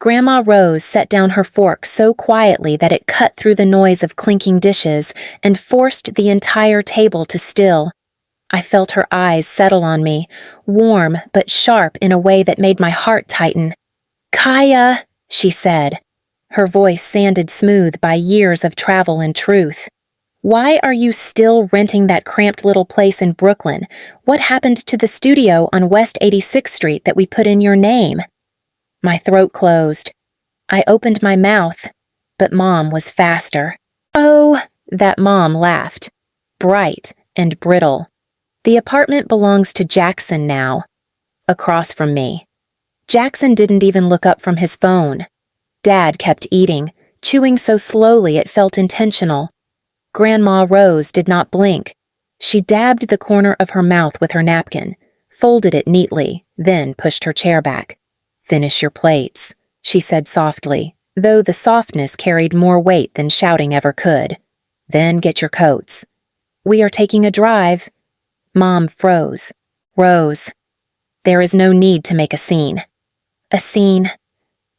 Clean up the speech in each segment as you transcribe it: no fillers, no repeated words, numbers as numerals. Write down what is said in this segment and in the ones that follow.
Grandma Rose set down her fork so quietly that it cut through the noise of clinking dishes and forced the entire table to still. I felt her eyes settle on me, warm but sharp in a way that made my heart tighten. "Kaya," she said. Her voice sanded smooth by years of travel and truth. "Why are you still renting that cramped little place in Brooklyn? What happened to the studio on West 86th Street that we put in your name?" My throat closed. I opened my mouth, but Mom was faster. "Oh," that Mom laughed, bright and brittle. "The apartment belongs to Jackson now." Across from me. Jackson didn't even look up from his phone. Dad kept eating, chewing so slowly it felt intentional. Grandma Rose did not blink. She dabbed the corner of her mouth with her napkin, folded it neatly, then pushed her chair back. "Finish your plates," she said softly, though the softness carried more weight than shouting ever could. "Then get your coats. We are taking a drive." Mom froze. "Rose, there is no need to make a scene." "A scene?"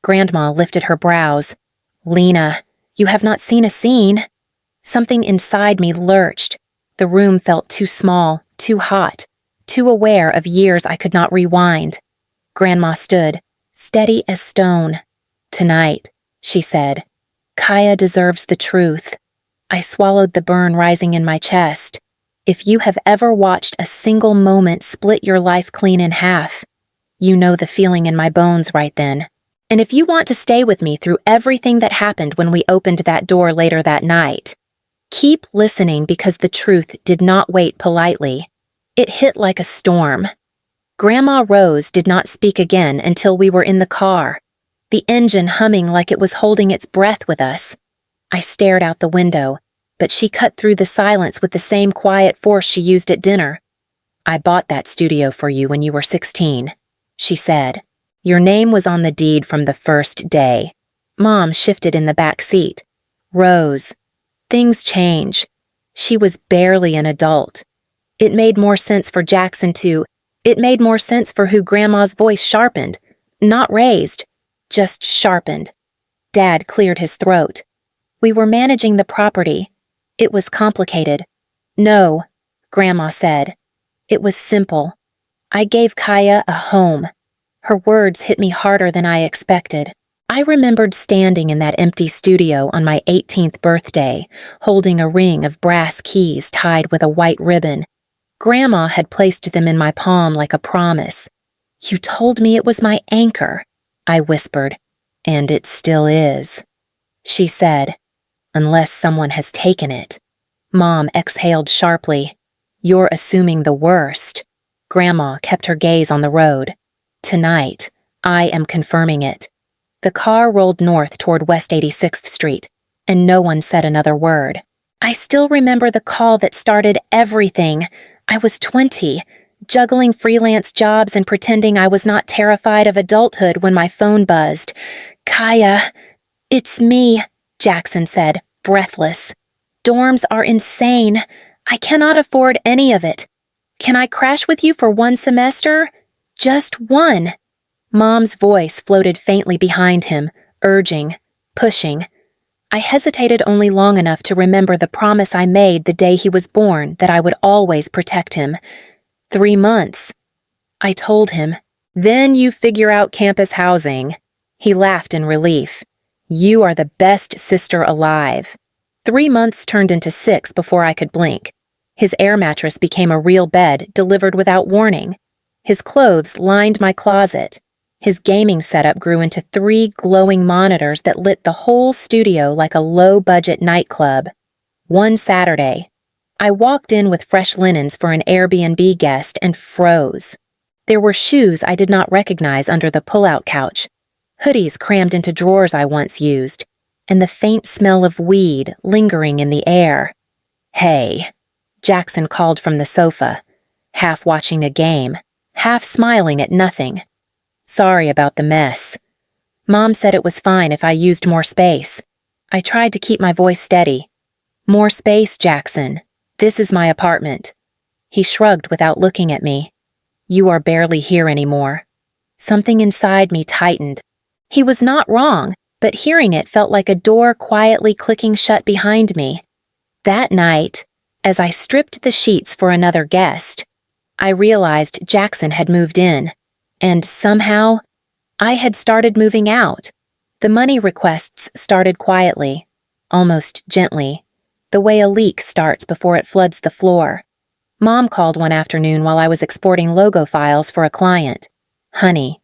Grandma lifted her brows. "Lena, you have not seen a scene." Something inside me lurched. The room felt too small, too hot, too aware of years I could not rewind. Grandma stood, steady as stone. "Tonight," she said. "Kaya deserves the truth." I swallowed the burn rising in my chest. If you have ever watched a single moment split your life clean in half, you know the feeling in my bones right then. And if you want to stay with me through everything that happened when we opened that door later that night, keep listening because the truth did not wait politely. It hit like a storm. Grandma Rose did not speak again until we were in the car, the engine humming like it was holding its breath with us. I stared out the window, but she cut through the silence with the same quiet force she used at dinner. "I bought that studio for you when you were 16, she said. "Your name was on the deed from the first day." Mom shifted in the back seat. "Rose, things change." She was barely an adult. It made more sense for Jackson to... It made more sense for who Grandma's voice sharpened. Not raised, just sharpened. Dad cleared his throat. "We were managing the property. It was complicated." "No," Grandma said. "It was simple. I gave Kaya a home." Her words hit me harder than I expected. I remembered standing in that empty studio on my 18th birthday, holding a ring of brass keys tied with a white ribbon. Grandma had placed them in my palm like a promise. "You told me it was my anchor," I whispered. "And it still is." She said, "Unless someone has taken it." Mom exhaled sharply. "You're assuming the worst." Grandma kept her gaze on the road. "Tonight, I am confirming it." The car rolled north toward West 86th Street, and no one said another word. I still remember the call that started everything. I was 20, juggling freelance jobs and pretending I was not terrified of adulthood when my phone buzzed. "Kaya, it's me," Jackson said, breathless. "Dorms are insane. I cannot afford any of it. Can I crash with you for one semester? Just one." Mom's voice floated faintly behind him, urging, pushing. I hesitated only long enough to remember the promise I made the day he was born that I would always protect him. 3 months. I told him. "Then you figure out campus housing." He laughed in relief. "You are the best sister alive." 3 months turned into 6 before I could blink. His air mattress became a real bed delivered without warning. His clothes lined my closet. His gaming setup grew into 3 glowing monitors that lit the whole studio like a low-budget nightclub. One Saturday, I walked in with fresh linens for an Airbnb guest and froze. There were shoes I did not recognize under the pull-out couch, hoodies crammed into drawers I once used, and the faint smell of weed lingering in the air. "Hey," Jackson called from the sofa, half watching a game, half smiling at nothing. "Sorry about the mess." Mom said it was fine if I used more space. I tried to keep my voice steady. "More space, Jackson. This is my apartment." He shrugged without looking at me. "You are barely here anymore." Something inside me tightened. He was not wrong, but hearing it felt like a door quietly clicking shut behind me. That night, as I stripped the sheets for another guest, I realized Jackson had moved in, and somehow, I had started moving out. The money requests started quietly, almost gently, the way a leak starts before it floods the floor. Mom called one afternoon while I was exporting logo files for a client. "Honey,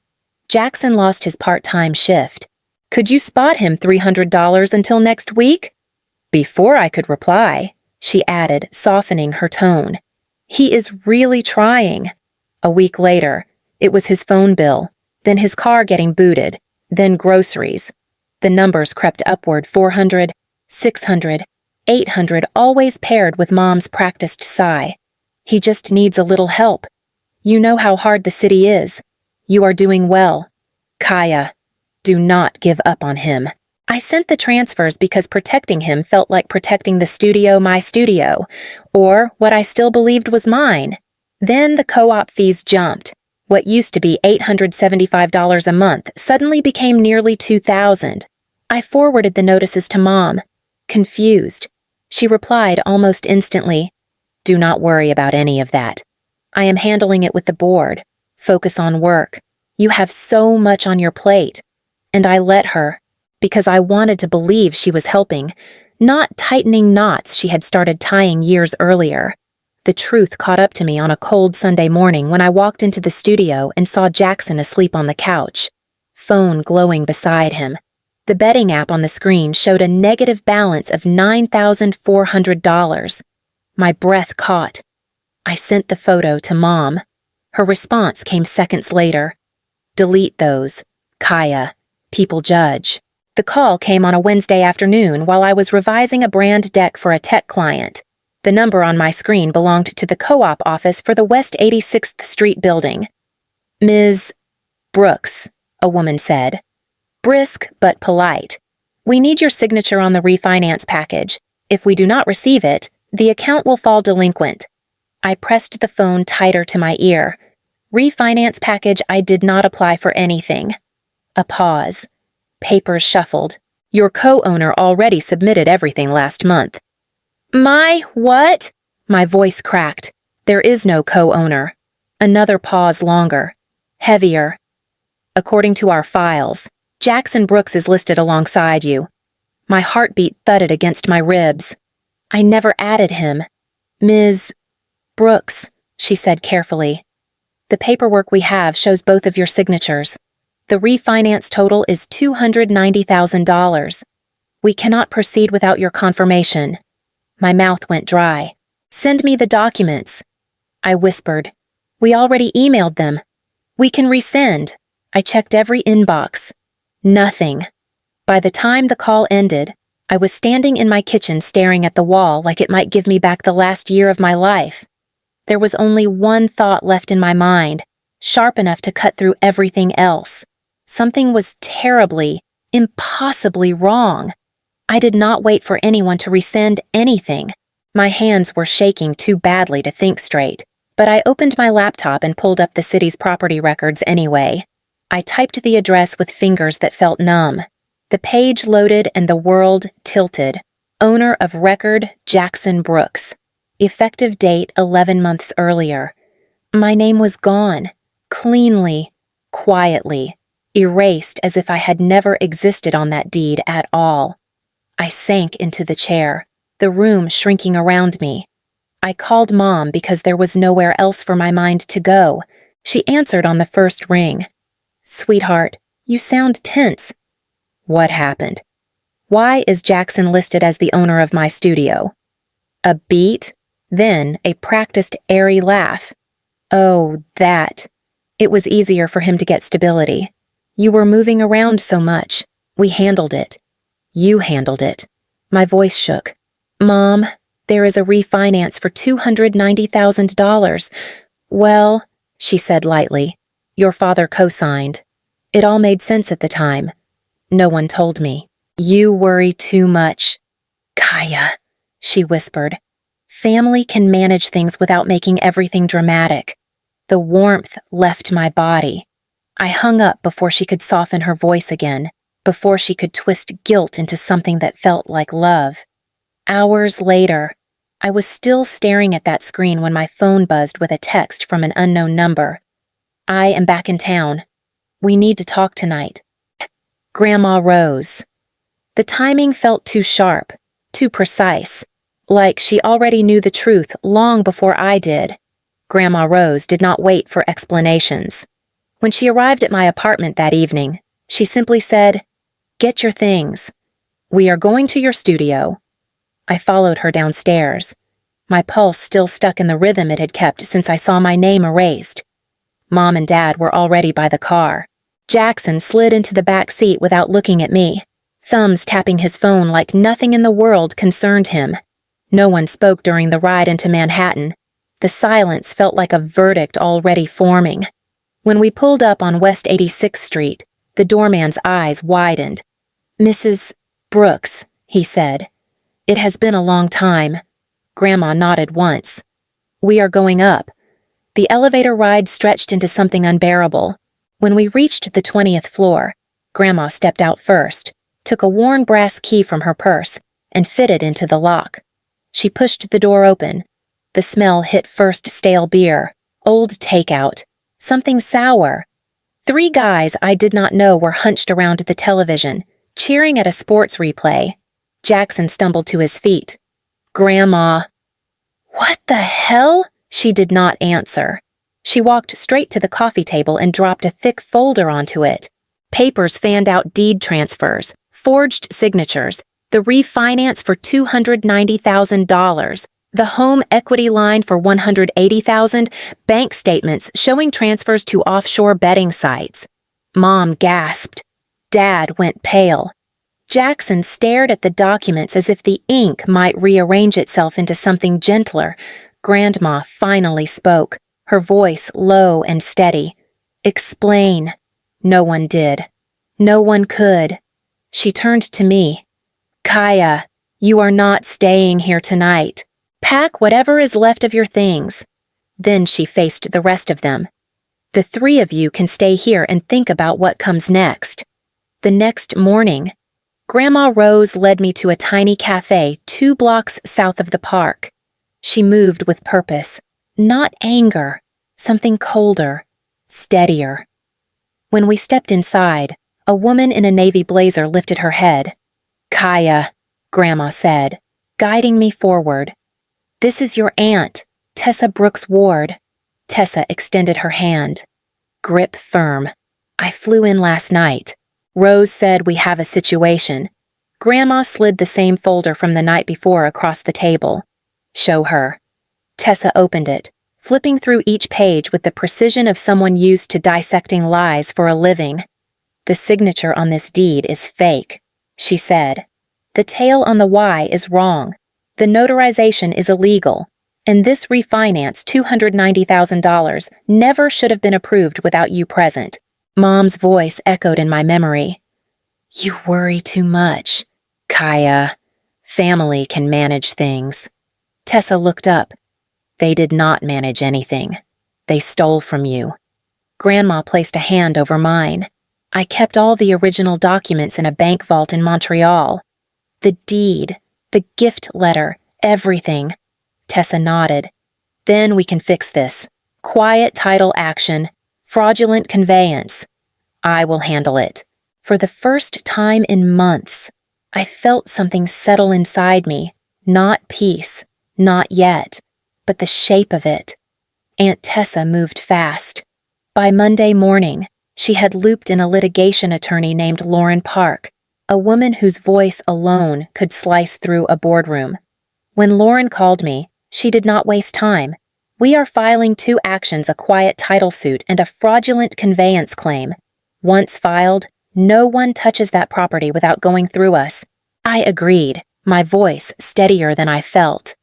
Jackson lost his part-time shift. Could you spot him $300 until next week?" Before I could reply, she added, softening her tone, "He is really trying." A week later, it was his phone bill, then his car getting booted, then groceries. The numbers crept upward, 400, 600, 800, always paired with Mom's practiced sigh. "He just needs a little help. You know how hard the city is. You are doing well. Kaya, do not give up on him." I sent the transfers because protecting him felt like protecting the studio, my studio, or what I still believed was mine. Then the co-op fees jumped. What used to be $875 a month suddenly became nearly $2,000. I forwarded the notices to Mom, confused. She replied almost instantly, "Do not worry about any of that. I am handling it with the board. Focus on work. You have so much on your plate." And I let her, because I wanted to believe she was helping, not tightening knots she had started tying years earlier. The truth caught up to me on a cold Sunday morning when I walked into the studio and saw Jackson asleep on the couch, phone glowing beside him. The betting app on the screen showed a negative balance of $9,400. My breath caught. I sent the photo to Mom. Her response came seconds later. "Delete those. Kaya. People judge." The call came on a Wednesday afternoon while I was revising a brand deck for a tech client. The number on my screen belonged to the co-op office for the West 86th Street building. "Ms. Brooks," a woman said. Brisk but polite. "We need your signature on the refinance package. If we do not receive it, the account will fall delinquent." I pressed the phone tighter to my ear. "Refinance package, I did not apply for anything." A pause. Papers shuffled. "Your co-owner already submitted everything last month." "My what?" My voice cracked. "There is no co-owner." Another pause longer. Heavier. "According to our files, Jackson Brooks is listed alongside you." My heartbeat thudded against my ribs. "I never added him." "Ms. Brooks," she said carefully. "The paperwork we have shows both of your signatures. The refinance total is $290,000. We cannot proceed without your confirmation." My mouth went dry. "Send me the documents." I whispered. "We already emailed them. We can resend." I checked every inbox. Nothing. By the time the call ended, I was standing in my kitchen staring at the wall like it might give me back the last year of my life. There was only one thought left in my mind, sharp enough to cut through everything else. Something was terribly, impossibly wrong. I did not wait for anyone to resend anything. My hands were shaking too badly to think straight, but I opened my laptop and pulled up the city's property records anyway. I typed the address with fingers that felt numb. The page loaded and the world tilted. Owner of record, Jackson Brooks. Effective date 11 months earlier. My name was gone. Cleanly, quietly, erased as if I had never existed on that deed at all. I sank into the chair, the room shrinking around me. I called Mom because there was nowhere else for my mind to go. She answered on the first ring. "Sweetheart, you sound tense." "What happened? Why is Jackson listed as the owner of my studio?" A beat, then a practiced airy laugh. "Oh, that. It was easier for him to get stability. You were moving around so much. We handled it. You handled it." My voice shook. "Mom, there is a refinance for $290,000. Well," she said lightly, "your father co-signed. It all made sense at the time. No one told me." "You worry too much." "Kaya," she whispered. "Family can manage things without making everything dramatic." The warmth left my body. I hung up before she could soften her voice again, before she could twist guilt into something that felt like love. Hours later, I was still staring at that screen when my phone buzzed with a text from an unknown number. "I am back in town. We need to talk tonight." Grandma Rose. The timing felt too sharp, too precise, like she already knew the truth long before I did. Grandma Rose did not wait for explanations. When she arrived at my apartment that evening, she simply said, "Get your things. We are going to your studio." I followed her downstairs, my pulse still stuck in the rhythm it had kept since I saw my name erased. Mom and Dad were already by the car. Jackson slid into the back seat without looking at me, thumbs tapping his phone like nothing in the world concerned him. No one spoke during the ride into Manhattan. The silence felt like a verdict already forming. When we pulled up on West 86th Street, the doorman's eyes widened. "Mrs. Brooks," he said. "It has been a long time." Grandma nodded once. "We are going up." The elevator ride stretched into something unbearable. When we reached the 20th floor, Grandma stepped out first, took a worn brass key from her purse, and fitted into the lock. She pushed the door open. The smell hit first stale beer, old takeout, something sour. 3 guys I did not know were hunched around the television, cheering at a sports replay. Jackson stumbled to his feet. "Grandma." "What the hell?" She did not answer. She walked straight to the coffee table and dropped a thick folder onto it. Papers fanned out deed transfers, forged signatures, the refinance for $290,000, the home equity line for $180,000, bank statements showing transfers to offshore betting sites. Mom gasped. Dad went pale. Jackson stared at the documents as if the ink might rearrange itself into something gentler. Grandma finally spoke, her voice low and steady. "Explain." No one did. No one could. She turned to me. "Kaya, you are not staying here tonight. Pack whatever is left of your things." Then she faced the rest of them. "The 3 of you can stay here and think about what comes next." The next morning, Grandma Rose led me to a tiny cafe 2 blocks south of the park. She moved with purpose, not anger, something colder, steadier. When we stepped inside, a woman in a navy blazer lifted her head. "Kaya," Grandma said, guiding me forward. "This is your aunt, Tessa Brooks Ward." Tessa extended her hand. "Grip firm. I flew in last night. Rose said we have a situation." Grandma slid the same folder from the night before across the table. "Show her." Tessa opened it, flipping through each page with the precision of someone used to dissecting lies for a living. "The signature on this deed is fake," she said. "The tail on the Y is wrong. The notarization is illegal. And this refinance, $290,000, never should have been approved without you present." Mom's voice echoed in my memory. "You worry too much, Kaya. Family can manage things." Tessa looked up. "They did not manage anything. They stole from you." Grandma placed a hand over mine. "I kept all the original documents in a bank vault in Montreal. The deed, the gift letter, everything." Tessa nodded. "Then we can fix this. Quiet title action, fraudulent conveyance. I will handle it." For the first time in months, I felt something settle inside me, not peace, not yet, but the shape of it. Aunt Tessa moved fast. By Monday morning, she had looped in a litigation attorney named Lauren Park, a woman whose voice alone could slice through a boardroom. When Lauren called me, she did not waste time. "We are filing 2 actions, a quiet title suit and a fraudulent conveyance claim. Once filed, no one touches that property without going through us." I agreed, my voice steadier than I felt.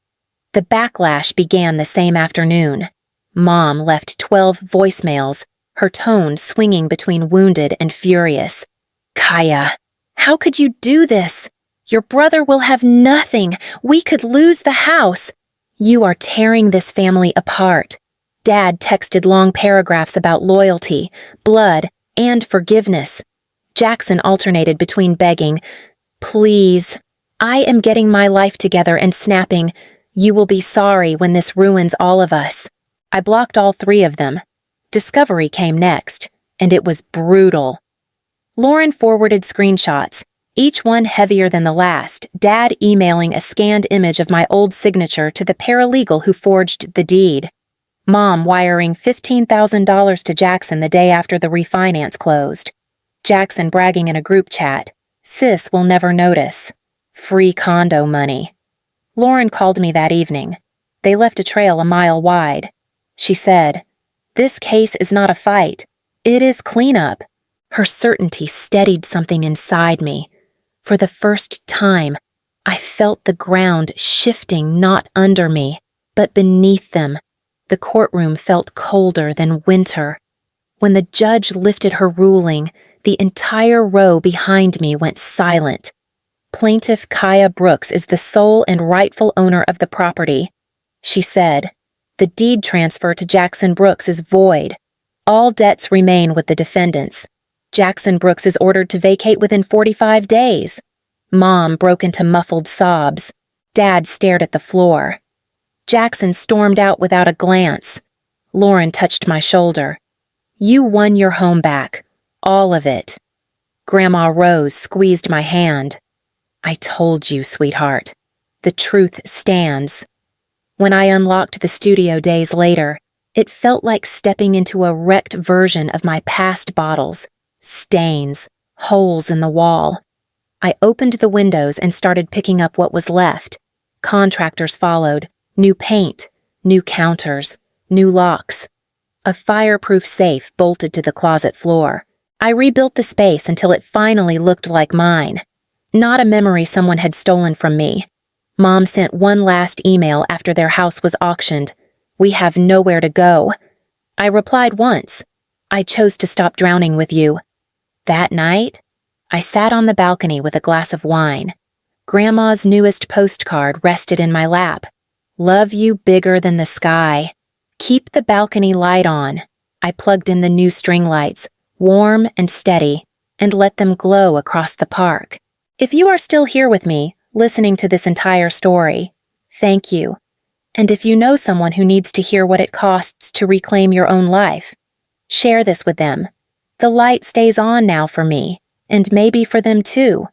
The backlash began the same afternoon. Mom left 12 voicemails, her tone swinging between wounded and furious. "Kaya, how could you do this? Your brother will have nothing. We could lose the house. You are tearing this family apart." Dad texted long paragraphs about loyalty, blood, and forgiveness. Jackson alternated between begging, "Please, I am getting my life together," and snapping, "You will be sorry when this ruins all of us." I blocked all three of them. Discovery came next, and it was brutal. Lauren forwarded screenshots, each one heavier than the last, Dad emailing a scanned image of my old signature to the paralegal who forged the deed. Mom wiring $15,000 to Jackson the day after the refinance closed. Jackson bragging in a group chat, "Sis will never notice. Free condo money." Lauren called me that evening. They left a trail a mile wide. She said, "This case is not a fight. It is cleanup." Her certainty steadied something inside me. For the first time, I felt the ground shifting not under me, but beneath them. The courtroom felt colder than winter. When the judge lifted her ruling, the entire row behind me went silent. Plaintiff Kaya Brooks is the sole and rightful owner of the property. She said, "The deed transfer to Jackson Brooks is void. All debts remain with the defendants. Jackson Brooks is ordered to vacate within 45 days. Mom broke into muffled sobs. Dad stared at the floor. Jackson stormed out without a glance. Lauren touched my shoulder. "You won your home back. All of it." Grandma Rose squeezed my hand. "I told you, sweetheart. The truth stands." When I unlocked the studio days later, it felt like stepping into a wrecked version of my past bottles. Stains, holes in the wall. I opened the windows and started picking up what was left. Contractors followed. New paint, new counters, new locks. A fireproof safe bolted to the closet floor. I rebuilt the space until it finally looked like mine. Not a memory someone had stolen from me. Mom sent one last email after their house was auctioned. "We have nowhere to go." I replied once. "I chose to stop drowning with you." That night, I sat on the balcony with a glass of wine. Grandma's newest postcard rested in my lap. "Love you bigger than the sky. Keep the balcony light on." I plugged in the new string lights, warm and steady, and let them glow across the park. If you are still here with me, listening to this entire story, thank you. And if you know someone who needs to hear what it costs to reclaim your own life, share this with them. The light stays on now for me, and maybe for them too.